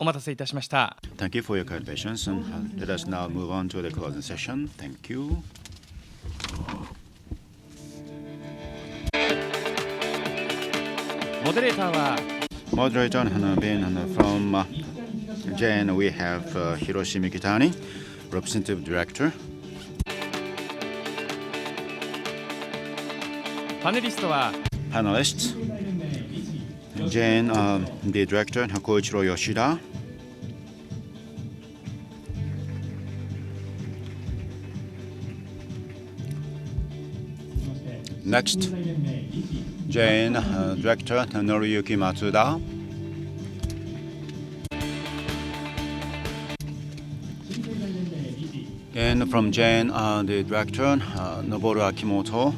お待たせいたしました。 Thank you for your kind patience, and let us now move on to the closing session. Thank you. モデレーターは Moderator from Japan, we have Hiroshi Mikitani, Representative Director. パネリストは Panelists, Jane, the Director, Koichiro Yoshida. Next, Jane, Director, Noriyuki Matsuda. And from Jane, the Director, Noboru Akimoto.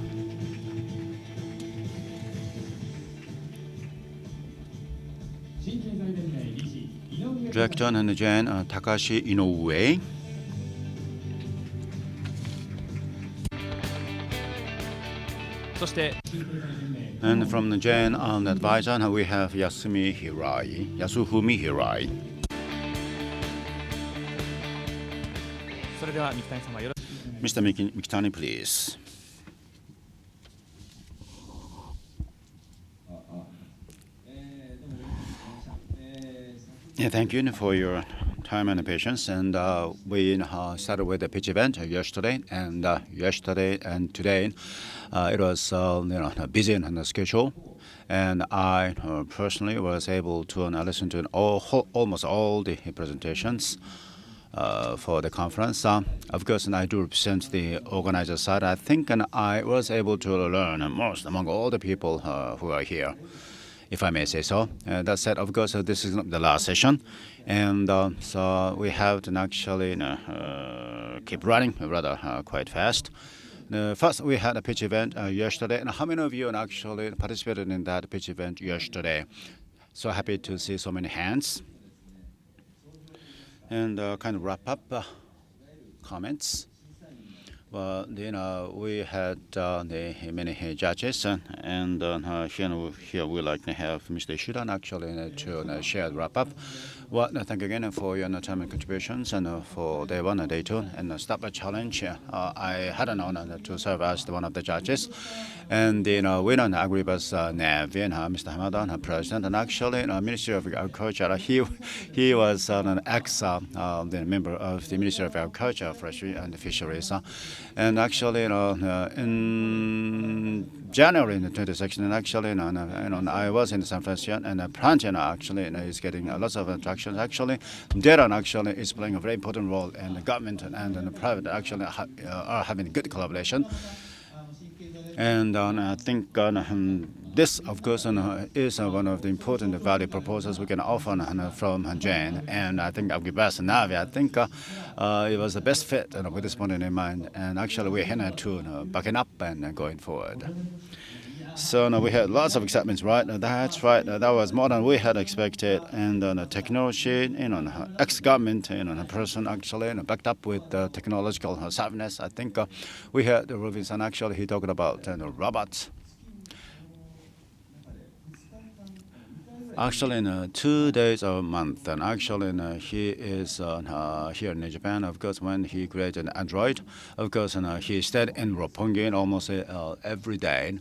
Director and Jane, Takashi Inoue. And from the Jane advisor, we have Yasufumi Hirai. それでは三木谷様よろしく。 Mr. Mikitani, please. Yeah, thank you for your time and patience. And we started with the pitch event yesterday and today. It was busy in the schedule, and I personally was able to listen to almost all the presentations for the conference. Of course, and I do represent the organizer side. I think and I was able to learn most among all the people who are here, if I may say so. That said, of course, this is not the last session, and so we have to actually keep running rather quite fast. First, we had a pitch event yesterday, and how many of you actually participated in that pitch event yesterday? So happy to see so many hands. And kind of wrap up comments. Well, we had many judges, and here we like to have Mr. Yoshida actually to share the wrap up. Well, thank you again for your time and contributions, and for day 1 and day 2 and stop the challenge. I had an honor to serve as one of the judges, and the winner Agribus Navi, Mr. Hamadan, president, and actually Ministry of Agriculture. He was an the member of the Ministry of Agriculture, Forestry and Fisheries, and actually in January 2016, actually I was in San Francisco, and the plant actually is getting lots of attractions. Actually, data actually is playing a very important role, and the government and the private actually are having good collaboration. And I think this, of course, is one of the important value proposals we can offer from Jane. And I think Agribus Navi, I think it was the best fit with this point in mind. And actually, we're here to backing up and going forward. So we had lots of excitement, right? That's right. That was more than we had expected. And the technology, ex-government, person actually backed up with technological savviness. I think we had Robinson actually. He talked about robots. Actually, in 2 days a month, and actually, he is here in Japan. Of course, when he created Android, of course, he stayed in Roppongi almost every day.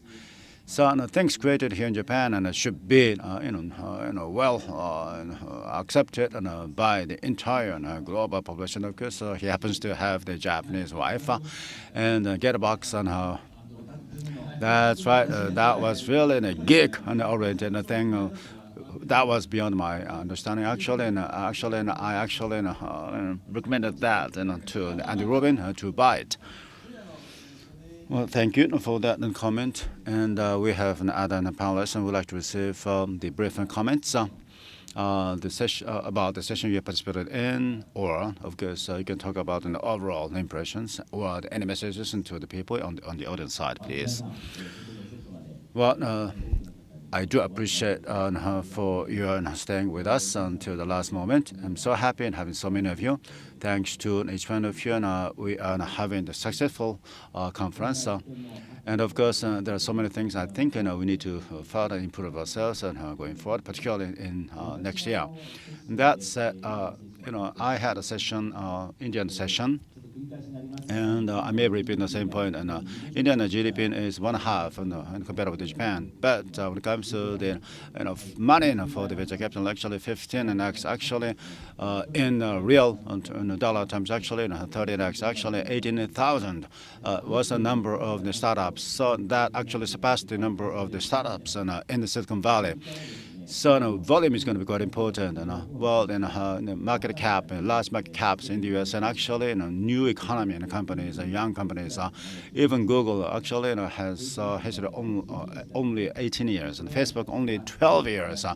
So things created here in Japan and should be well accepted by the entire global population. Of course, he happens to have the Japanese wife and get a box on her. That's right. That was really a gig and oriented thing. That was beyond my understanding, actually, and I actually recommended that to Andy Rubin to buy it. Well, thank you for that comment. And we have another panelist, and we'd like to receive the brief comments about the session you participated in, or, of course, you can talk about the overall impressions or any messages to the people on the audience side, please. Well, I do appreciate for your staying with us until the last moment. I'm so happy and having so many of you. Thanks to each one of you, we are having a successful conference. And of course, there are so many things I think we need to further improve ourselves and going forward, particularly in next year. And that said, I had a session, Indian session, and I may repeat the same point. And Indian GDP is one half compared with Japan. But when it comes to the money for the venture capital, actually 15x, actually in real in dollar terms, actually 30x, actually 18,000 was the number of the startups. So that actually surpassed the number of the startups in the Silicon Valley. So volume is going to be quite important. Well, market cap, large market caps in the U.S. and actually new economy companies, young companies. Even Google actually has history only 18 years, and Facebook only 12 years.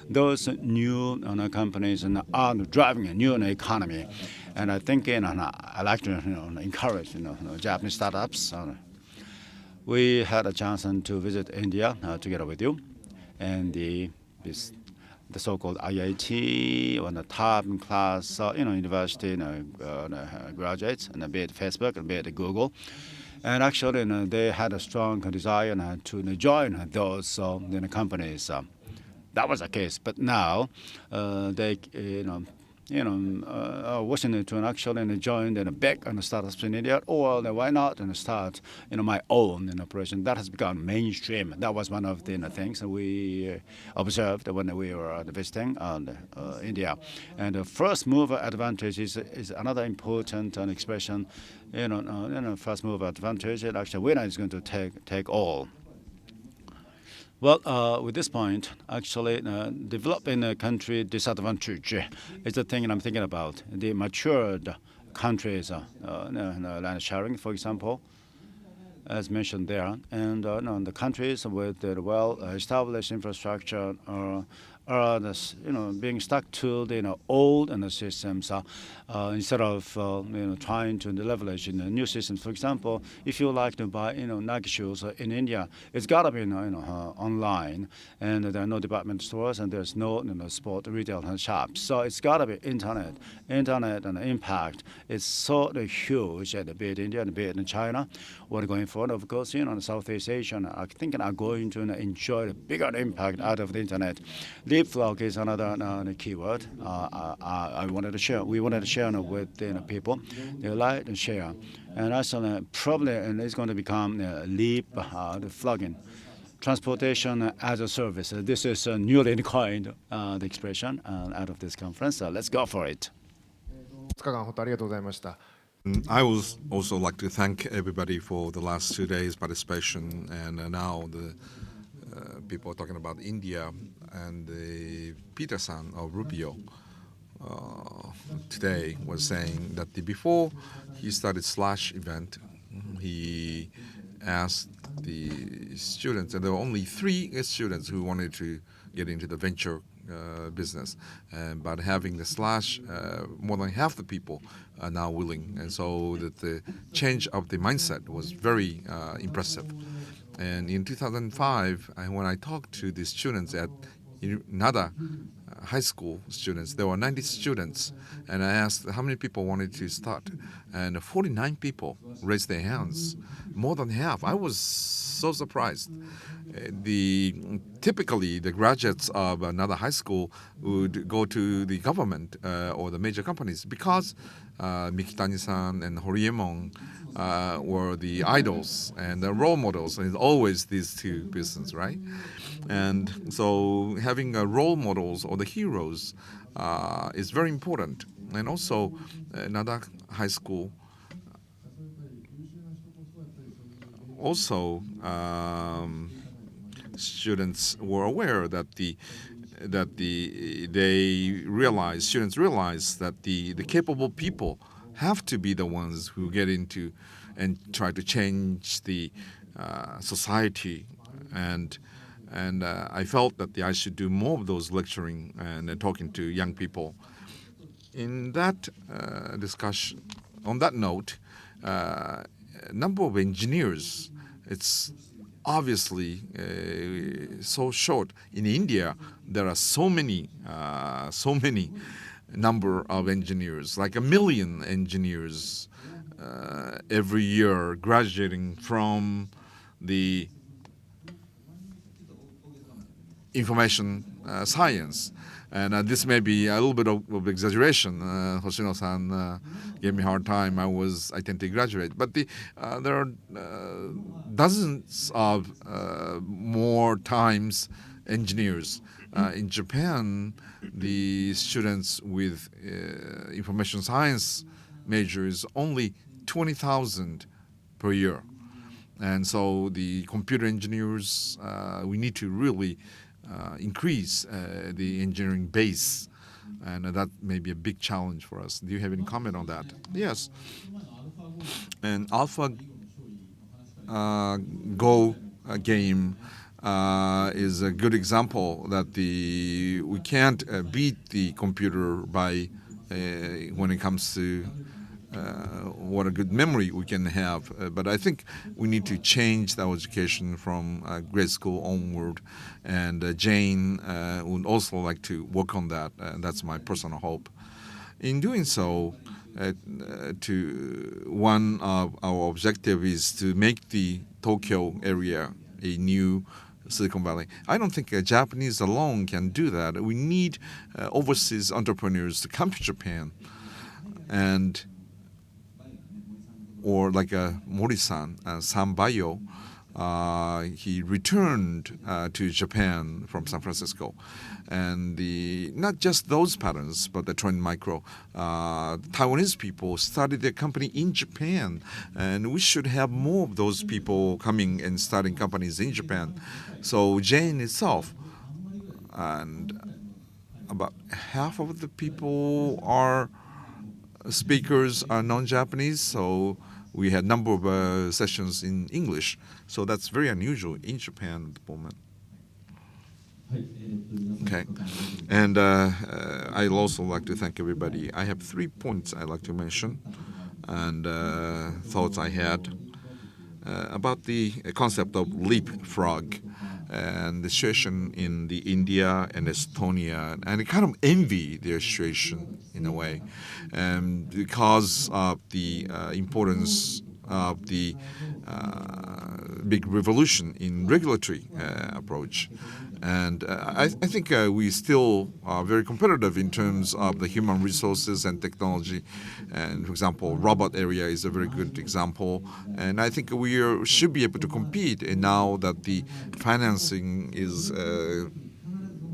Those new companies are driving a new economy, and I think I like to encourage Japanese startups. We had a chance to visit India together with you, and the so-called IIT or the top class, university graduates, and be it Facebook and be it Google, and actually they had a strong desire to join those companies. That was the case, but now they wishing to actually join big startups in India, or why not start my own operation. That has become mainstream. That was one of the things we observed when we were visiting India. And the first mover advantage is another important expression. First mover advantage. Actually, winner is going to take all. Well, with this point, actually, developing a country disadvantage is the thing I'm thinking about. The matured countries, land sharing, for example, as mentioned there, and the countries with the well-established infrastructure are being stuck to the old systems instead of trying to leverage new systems. For example, if you like to buy Nike shoes in India, it's got to be online, and there are no department stores, and there's no sport retail shops. So it's got to be internet. Internet and impact is so huge, be it India and be it in China. We're going forward, of course, Southeast Asia, I think are going to enjoy a bigger impact out of the internet. Leapfrog is another keyword I wanted to share. We wanted to share with people. They like to share, and actually probably it's going to become leapfrogging. Transportation as a service. This is newly coined the expression out of this conference. Let's go for it. 2日間本当ありがとうございました。 I would also like to thank everybody for the last 2 days participation, and now the people are talking about India, and Peter-san of Rubio today was saying that before he started Slash event, he asked the students, and there were only 3 students who wanted to get into the venture business, but having the Slash, more than half the people are now willing, and so that the change of the mindset was very impressive. And in 2005, when I talked to the students at Nada high school students, there were 90 students, and I asked how many people wanted to start, and 49 people raised their hands, more than half. I was so surprised. Typically the graduates of another high school would go to the government or the major companies, because Mikitani-san and Horiemon were the idols and the role models, and it's always these two persons, right? And so having role models or the heroes is very important. And also another high school also students were aware that students realize that the capable people have to be the ones who get into and try to change the society, and I felt that I should do more of those lecturing and talking to young people. In that discussion, on that note, number of engineers, it's obviously so short. In India, there are so many number of engineers, like 1 million engineers every year graduating from the information science. And this may be a little bit of exaggeration. Hoshino-san gave me a hard time. I tend to graduate. But there are dozens of more times engineers. In Japan, the students with information science majors only 20,000 per year. And so the computer engineers, we need to really increase the engineering base, and that may be a big challenge for us. Do you have any comment on that? Yes. And AlphaGo game is a good example that we can't beat the computer by when it comes to what a good memory we can have. But I think we need to change our education from grade school onward. And Jane would also like to work on that. That's my personal hope. In doing so, one of our objective is to make the Tokyo area a new Silicon Valley. I don't think Japanese alone can do that. We need overseas entrepreneurs to come to Japan, or like Mori-san, Sambayo, he returned to Japan from San Francisco. And not just those patterns, but the Trend Micro. Taiwanese people started their company in Japan, and we should have more of those people coming and starting companies in Japan. So Jane itself, and about half of the people speakers are non-Japanese, so we had a number of sessions in English. So that's very unusual in Japan at the moment. Okay. And I'd also like to thank everybody. I have 3 points I'd like to mention, and thoughts I had about the concept of leapfrog and the situation in the India and Estonia, and I kind of envy their situation in a way, because of the importance of the big revolution in regulatory approach. And I think we still are very competitive in terms of the human resources and technology. And for example, robot area is a very good example. And I think we should be able to compete. And now that the financing is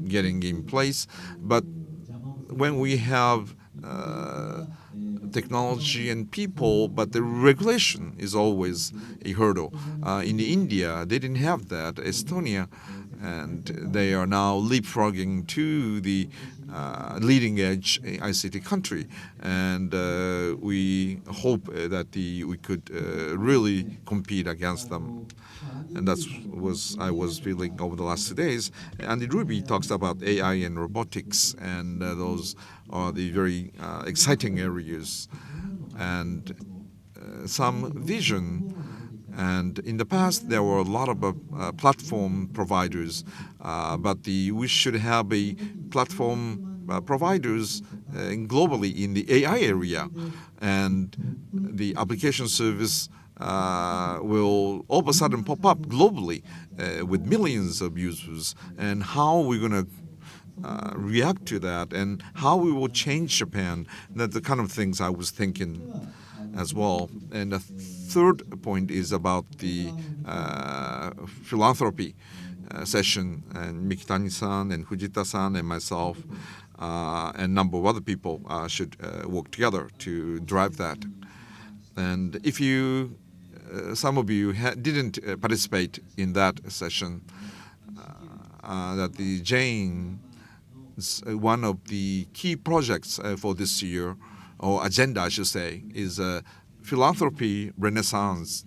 getting in place, but when we have technology and people, but the regulation is always a hurdle. In India, they didn't have that. Estonia, and they are now leapfrogging to the leading edge ICT country, and we hope that we could really compete against them. And that's I was feeling over the last 2 days. Andy Ruby talks about AI and robotics, and those are the very exciting areas, and some vision. And in the past, there were a lot of platform providers, but we should have a platform providers globally in the AI area, and the application service will all of a sudden pop up globally with millions of users. And how we're going to react to that, and how we will change Japan. That's the kind of things I was thinking as well. And the third point is about the philanthropy session, and Mikitani-san and Fujita-san and myself and a number of other people should work together to drive that. And if some of you didn't participate in that session, that the Jane, one of the key projects for this year, or agenda, I should say, is philanthropy renaissance,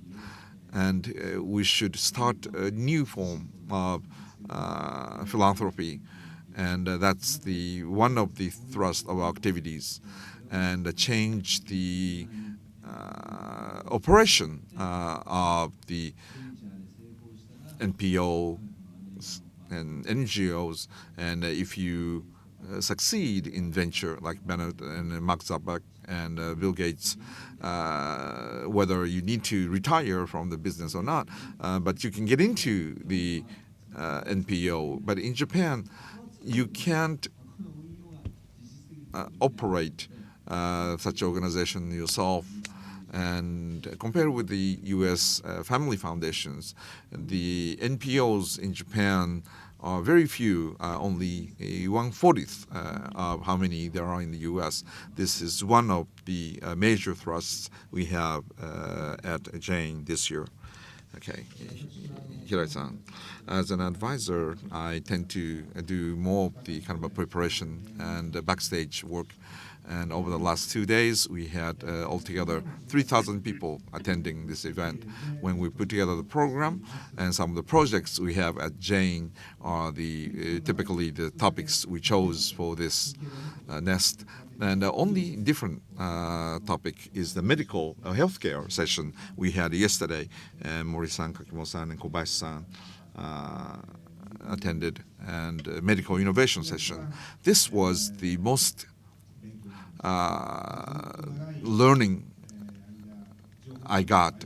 and we should start a new form of philanthropy, and that's one of the thrust of our activities, and change the operation of the NPOs and NGOs, and if you succeed in venture like Bennett and Mark Zuckerberg and Bill Gates, whether you need to retire from the business or not, but you can get into the NPO. But in Japan, you can't operate such organization yourself. And compared with the U.S. Family foundations, the NPOs in Japan are very few, only 1/40 of how many there are in the U.S. This is one of the major thrusts we have at Jane this year. Okay, Hirai-san. As an advisor, I tend to do more of the kind of a preparation and backstage work. And over the last 2 days, we had altogether 3,000 people attending this event. When we put together the program and some of the projects we have at Jane are the typically the topics we chose for this NEST. And the only different topic is the medical healthcare session we had yesterday. Mori-san, Kakimo-san, and Kobayashi-san attended, and medical innovation session. This was the most learning I got.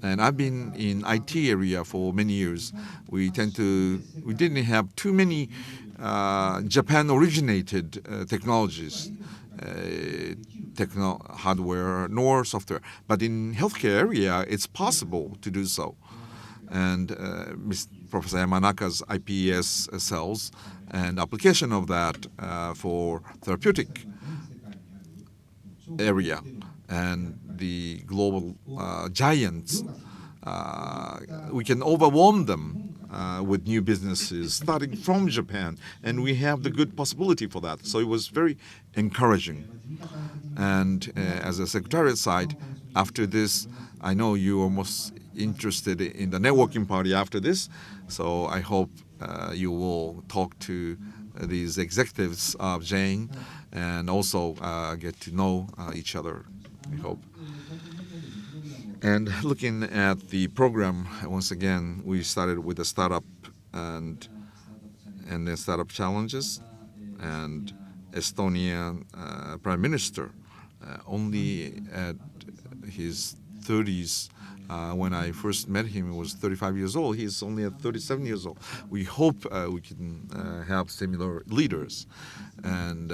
And I've been in IT area for many years. We didn't have too many Japan-originated technologies, hardware nor software. But in healthcare area, it's possible to do so. And Professor Yamanaka's iPS cells and application of that for therapeutic area and the global giants, we can overwhelm them with new businesses starting from Japan, and we have the good possibility for that. So it was very encouraging. And as a secretariat side, after this, I know you are most interested in the networking party after this, so I hope you will talk to these executives of Jane and also get to know each other, I hope. And looking at the program, once again, we started with the startup and the startup challenges. And Estonian Prime Minister, only at his 30s, when I first met him, he was 35 years old. He's only at 37 years old. We hope we can have similar leaders. And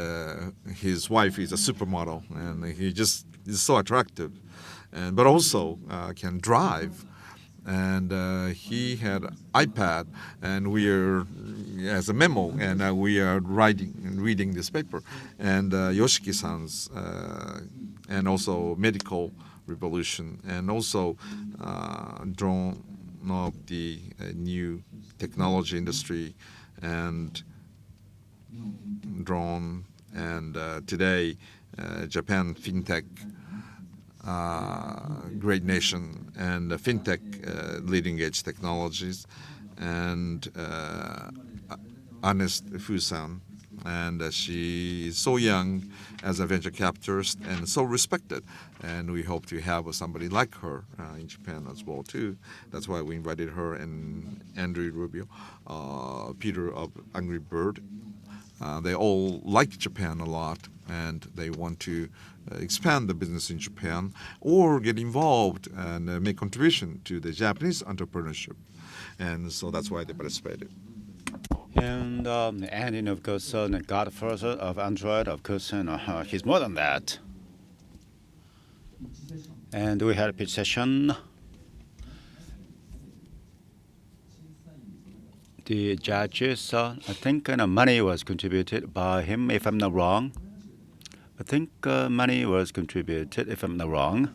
his wife is a supermodel, and he just is so attractive, but also can drive. And he had iPad, and we are as a memo, and we are writing and reading this paper. And Yoshiki-san's, and also medical revolution, and also drawn of the new technology industry and drone, and today Japan fintech great nation, and fintech leading edge technologies, and Ernest Fusan. And she is so young as a venture capitalist and so respected. And we hope to have somebody like her in Japan as well, too. That's why we invited her and Andrew Rubio, Peter of Angry Bird. They all like Japan a lot, and they want to expand the business in Japan or get involved and make contribution to the Japanese entrepreneurship. And so that's why they participated. And of course, the godfather of Android, of course, he's more than that. And we had a pitch session. The judges, I think money was contributed by him, if I'm not wrong. I think money was contributed, if I'm not wrong.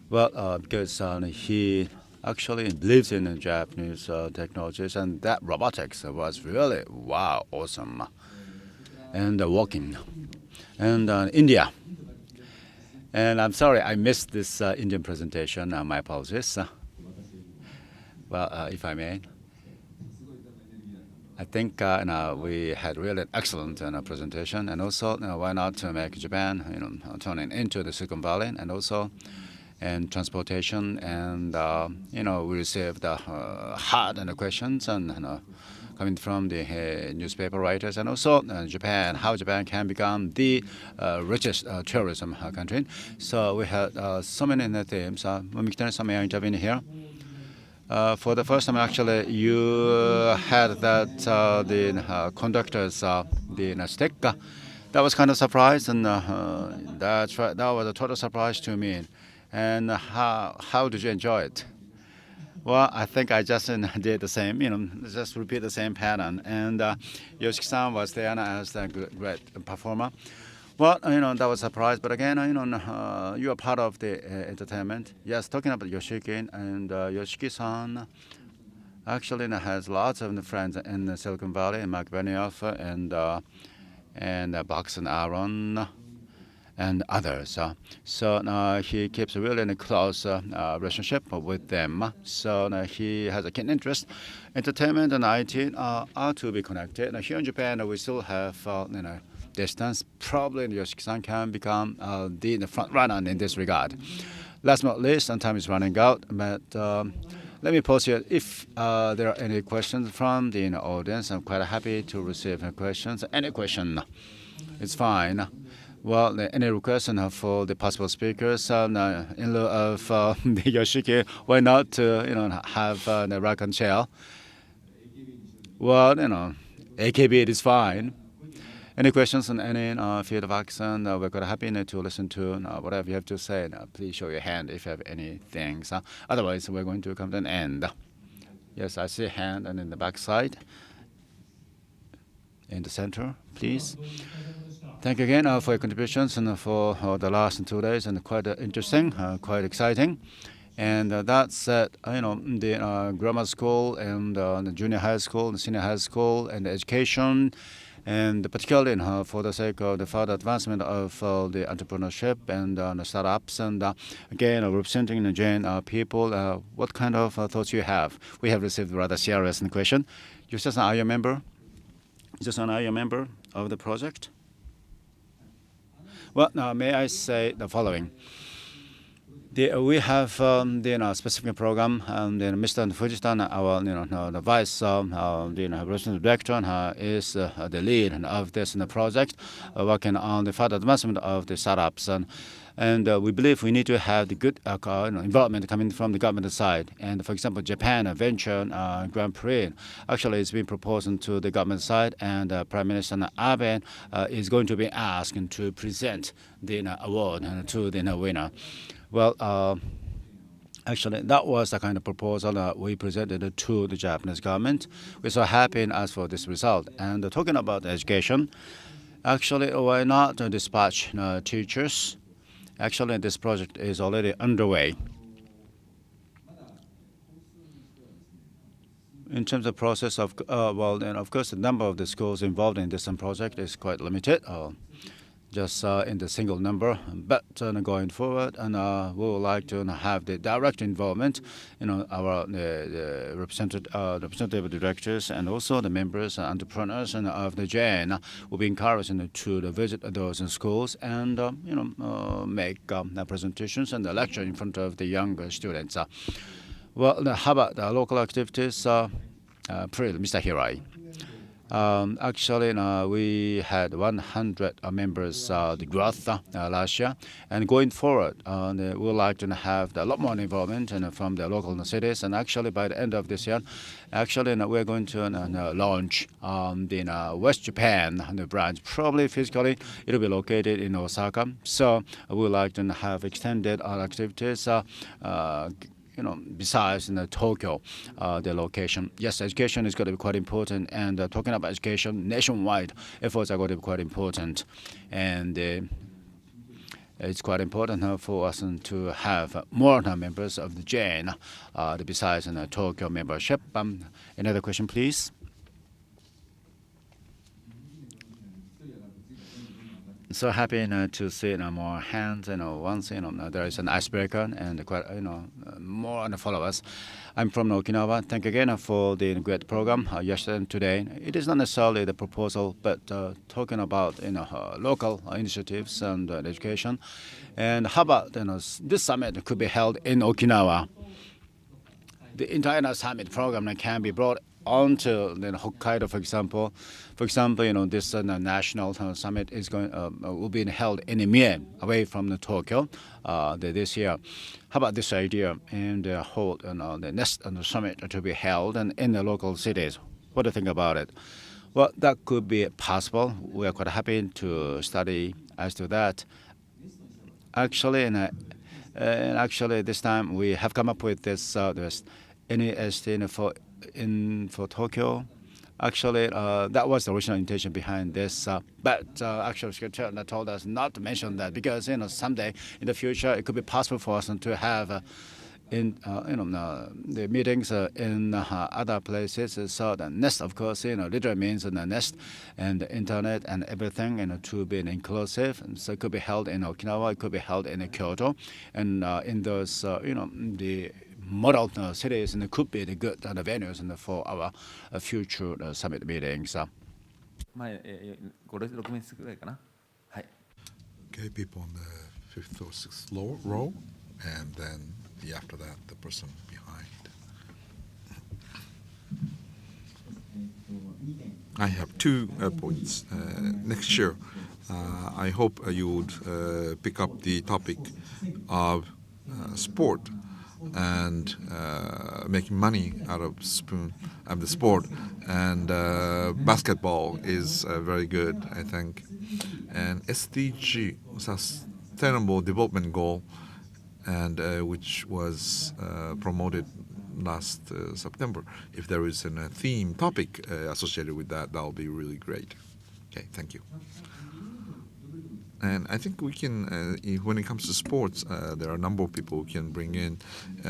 Well, because he actually believes in Japanese technologies, and that robotics was really, wow, awesome. And walking. And India. And I'm sorry, I missed this Indian presentation. My apologies. Well, if I may. I think we had really excellent presentation, and also why not to make Japan, turning into the Silicon Valley, and also and transportation, and we received hard questions and coming from the newspaper writers, and also Japan, how Japan can become the richest tourism country. So we had so many themes. Mikitani-san, may I intervene here? For the first time, actually, you had that the conductor's the stick. That was kind of surprise, and that's right. That was a total surprise to me. And how did you enjoy it? Well, I think I just did the same, just repeat the same pattern. And Yoshida-san was there as a great performer. Well, that was a surprise. But again, you are part of the entertainment. Yes, talking about Yoshiki, and Yoshiki-san actually has lots of friends in Silicon Valley, and Mark Benioff, and Box and Aaron, and others. So he keeps a really close relationship with them. So he has a keen interest. Entertainment and IT are to be connected. Here in Japan, we still have distance. Probably Yoshiki-san can become the front runner in this regard. Last but not least, and time is running out, but let me pause here. If there are any questions from the audience, I'm quite happy to receive questions. Any question, it's fine. Well, any requests for the possible speakers in lieu of the Yoshiki? Why not to have the rack and chair? Well, AKB it is fine. Any questions on any field of action? We're quite happy to listen to whatever you have to say. Please show your hand if you have any things. Otherwise, we're going to come to an end. Yes, I see a hand, and in the back side, in the center, please. Thank you again for your contributions and for the last 2 days, and quite interesting, quite exciting. And that's the grammar school and the junior high school, the senior high school, and the education, and particularly for the sake of the further advancement of the entrepreneurship and the startups. And again, representing the Jain people, what kind of thoughts you have? We have received a rather serious question. Yoshida-san, are you a member? Yoshida-san, are you a member of the project? Well, now may I say the following. We have the specific program, and Mr. Fujita, our the vice representative director, is the lead of this project, working on the further advancement of the startups. And we believe we need to have the good involvement coming from the government side. And for example, Japan Venture Grand Prix actually is being proposed to the government side, and Prime Minister Abe is going to be asked to present the award to the winner. Well, actually, that was the kind of proposal we presented to the Japanese government. We're so happy as for this result. And talking about education, actually, why not dispatch teachers? Actually, this project is already underway. In terms of process of, of course, the number of the schools involved in this project is quite limited, just in the single number. But going forward, and we would like to have the direct involvement, our the representative directors, and also the members and entrepreneurs of the Jain will be encouraged to visit those schools and make presentations and lecture in front of the younger students. Well, how about the local activities? Mr. Hirai. Actually, we had 100 members the growth last year, and going forward, we would like to have a lot more involvement from the local cities. And actually, by the end of this year, actually we're going to launch the West Japan branch. Probably physically, it will be located in Osaka. So we would like to have extended our activities. Besides in Tokyo, the location. Yes, education is going to be quite important, and talking about education, nationwide efforts are going to be quite important, and it's quite important for us to have more members of the Jain, besides in Tokyo membership. Another question, please. so happy to see more hands. Once there is an icebreaker and quite more followers. I'm from Okinawa. Thank you again for the great program yesterday and today. It is not necessarily the proposal, but talking about local initiatives and education. And how about this summit could be held in Okinawa? The entire summit program can be brought onto Hokkaido, for example. For example, this national summit is will be held in Mie, away from Tokyo, this year. How about this idea and hold the NEST summit to be held in the local cities? What do you think about it? Well, that could be possible. We are quite happy to study as to that. Actually, this time we have come up with this NEST for Tokyo. Actually, that was the original intention behind this. But actually, Secretary told us not to mention that because someday in the future it could be possible for us to have the meetings in other places. So the nest, of course, literally means the nest and the internet and everything, to be inclusive. And so it could be held in Okinawa, it could be held in Kyoto, and in those, the model cities, and it could be the good venues for our future summit meetings. 前、6名ぐらいかな。はい。 Okay, people on the 5th or 6th row, and then after that, the person behind. I have 2 points. Next year, I hope you would pick up the topic of sport and making money out of the sport. And basketball is very good, I think. And SDG, Sustainable Development Goal, and which was promoted last September. If there is a theme topic associated with that, that will be really great. Okay, thank you. And I think we can, when it comes to sports, there are a number of people who can bring in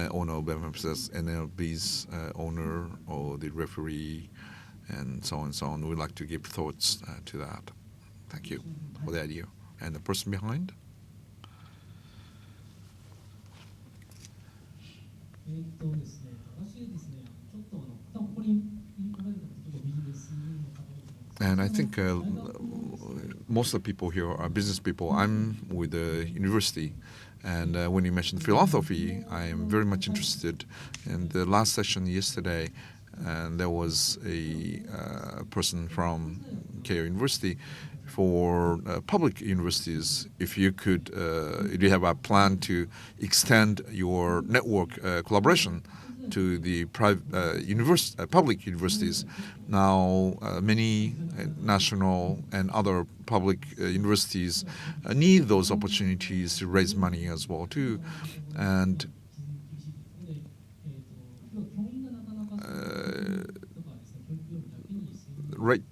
owner of NLB's owner or the referee, and so on and so on. We'd like to give thoughts to that. Thank you for the idea. And the person behind? And I think most of the people here are business people. I'm with the university, and when you mentioned philosophy, I am very much interested. In the last session yesterday, and there was a person from Keio University. For public universities, if you have a plan to extend your network collaboration to the public universities. Now, many national and other public universities need those opportunities to raise money as well too, and right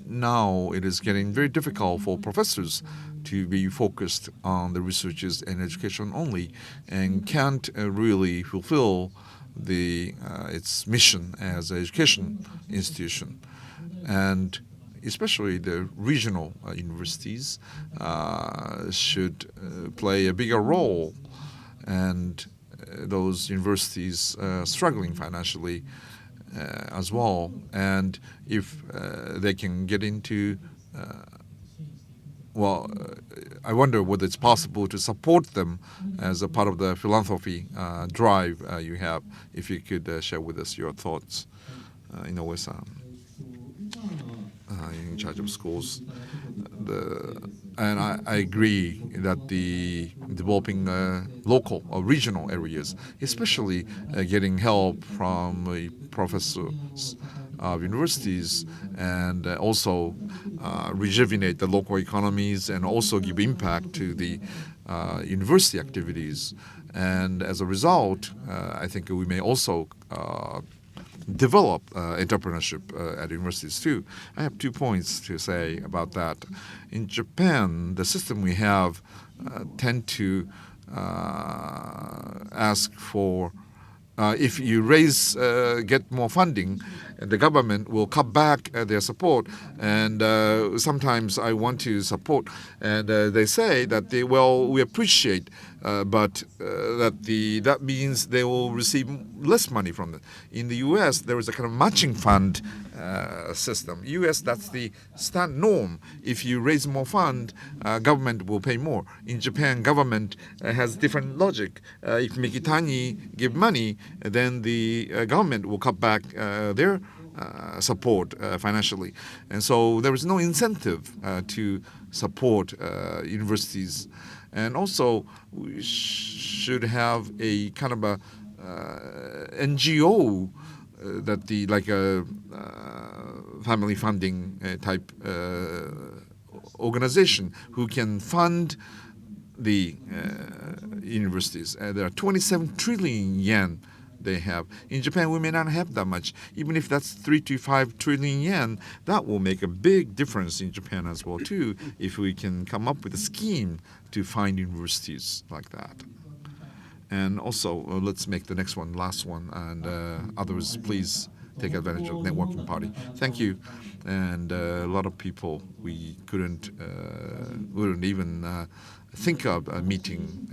now it is getting very difficult for professors to be focused on the researches and education only, and can't really fulfill its mission as an education institution. And especially the regional universities should play a bigger role, and those universities struggling financially as well. And if they can get into I wonder whether it's possible to support them as a part of the philanthropy drive you have. If you could share with us your thoughts, Inoue-san, in charge of schools. And I agree that the developing local or regional areas, especially getting help from professors of universities, and also rejuvenate the local economies, and also give impact to the university activities. And as a result, I think we may also develop entrepreneurship at universities too. I have 2 points to say about that. In Japan, the system we have tend to ask for if you get more funding, the government will cut back their support. And sometimes I want to support, and they say that we appreciate, but that means they will receive less money from it. In the U.S., there is a kind of matching fund system. U.S., that's the standard norm. If you raise more fund, government will pay more. In Japan, government has different logic. If Mikitani give money, then the government will cut back their support financially. And so there is no incentive to support universities. And also, we should have a kind of a NGO like a family funding type organization who can fund the universities. There are 27 trillion yen they have. In Japan, we may not have that much. Even if that's 3 to 5 trillion yen, that will make a big difference in Japan as well, too, if we can come up with a scheme to find universities like that. And also, let's make the next one, last one, and others, please take advantage of networking party. Thank you. And a lot of people we wouldn't even think of a meeting,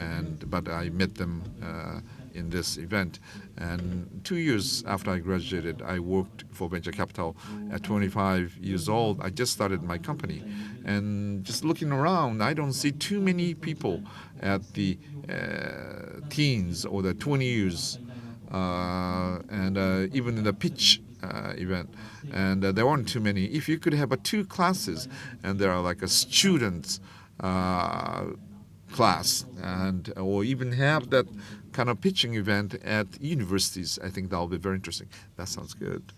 but I met them in this event. And 2 years after I graduated, I worked for venture capital. At 25 years old, I just started my company. And just looking around, I don't see too many people at the teens or the 20 years, and even in the pitch event. And there weren't too many. If you could have 2 classes, and there are like a students class, or even have that kind of pitching event at universities, I think that will be very interesting. That sounds good.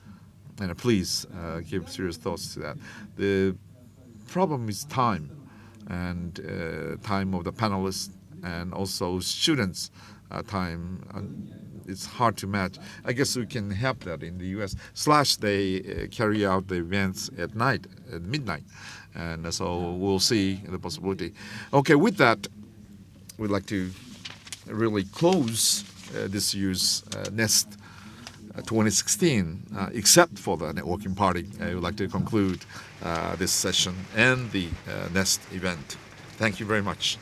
And please give serious thoughts to that. The problem is time, and time of the panelists, and also students' time. It's hard to match. I guess we can have that in the U.S. / they carry out the events at night, at midnight. And so we'll see the possibility. Okay, with that, we'd like to really close this year's NEST 2016, except for the networking party. I would like to conclude this session and the NEST event. Thank you very much.